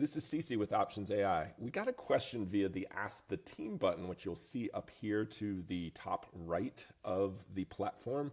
This is Cece with Options AI. We got a question via the Ask the Team button, which you'll see up here to the top right of the platform.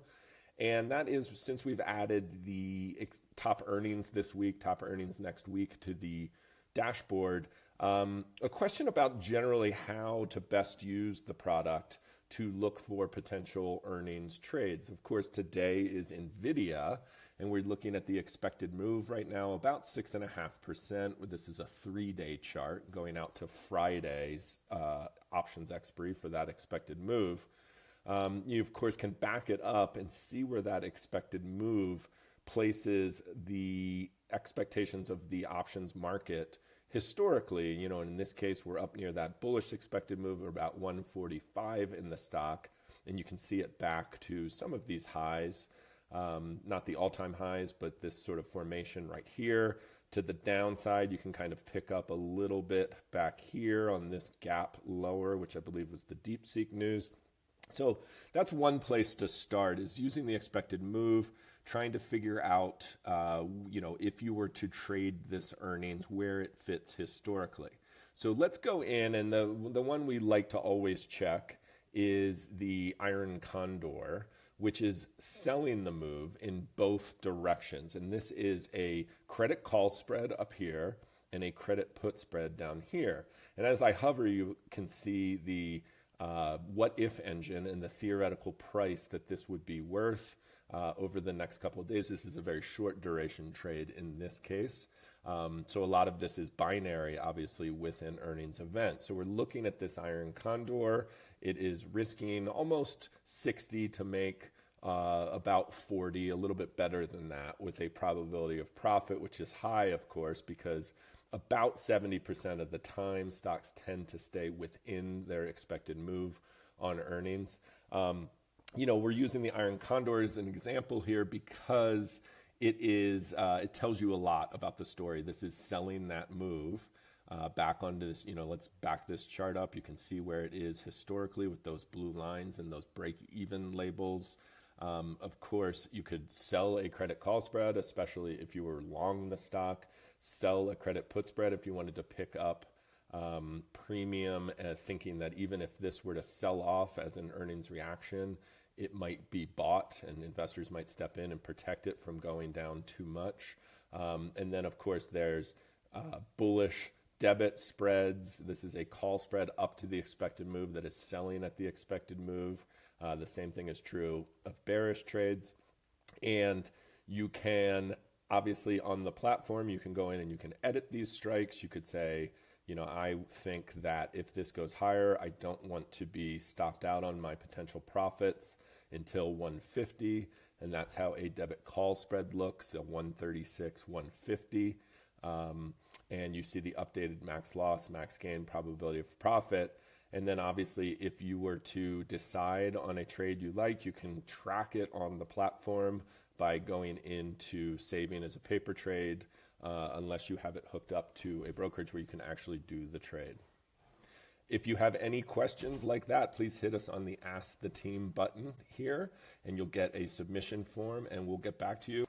And that is since we've added the top earnings this week, top earnings next week to the dashboard, a question about generally how to best use the product to look for potential earnings trades. Of course, today is Nvidia, and we're looking at the expected move right now, about 6.5%. This is a 3-day chart going out to Friday's options expiry for that expected move. You, of course, can back it up and see where that expected move places the expectations of the options market historically. In this case, we're up near that bullish expected move of about 145 in the stock, and you can see it back to some of these highs, not the all-time highs, but this sort of formation right here. To the downside, you can kind of pick up a little bit back here on this gap lower, which I believe was the DeepSeek news. So that's one place to start, is using the expected move, trying to figure out, if you were to trade this earnings, where it fits historically. So let's go in, and the one we like to always check is the iron condor, which is selling the move in both directions. And this is a credit call spread up here and a credit put spread down here. And as I hover, you can see the what if engine and the theoretical price that this would be worth over the next couple of days. This is a very short duration trade in this case. So a lot of this is binary, obviously, with an earnings event. So we're looking at this iron condor. It is risking almost 60 to make about 40, a little bit better than that, with a probability of profit, which is high, of course, because about 70% of the time stocks tend to stay within their expected move on earnings. We're using the iron condor as an example here because it tells you a lot about the story. This is selling that move back onto this. Let's back this chart up. You can see where it is historically with those blue lines and those break-even labels. Of course, you could sell a credit call spread, especially if you were long the stock, sell a credit put spread if you wanted to pick up premium, thinking that even if this were to sell off as an earnings reaction, it might be bought and investors might step in and protect it from going down too much. And then, of course, there's bullish debit spreads. This is a call spread up to the expected move that is selling at the expected move. The same thing is true of bearish trades. And you can, obviously, on the platform, you can go in and you can edit these strikes. You could say, I think that if this goes higher, I don't want to be stopped out on my potential profits until 150. And that's how a debit call spread looks, a 136, 150. And you see the updated max loss, max gain, probability of profit. And then obviously, if you were to decide on a trade you like, you can track it on the platform by going into saving as a paper trade, unless you have it hooked up to a brokerage where you can actually do the trade. If you have any questions like that, please hit us on the Ask the Team button here, and you'll get a submission form, and we'll get back to you.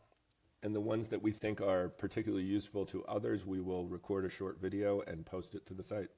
And the ones that we think are particularly useful to others, we will record a short video and post it to the site.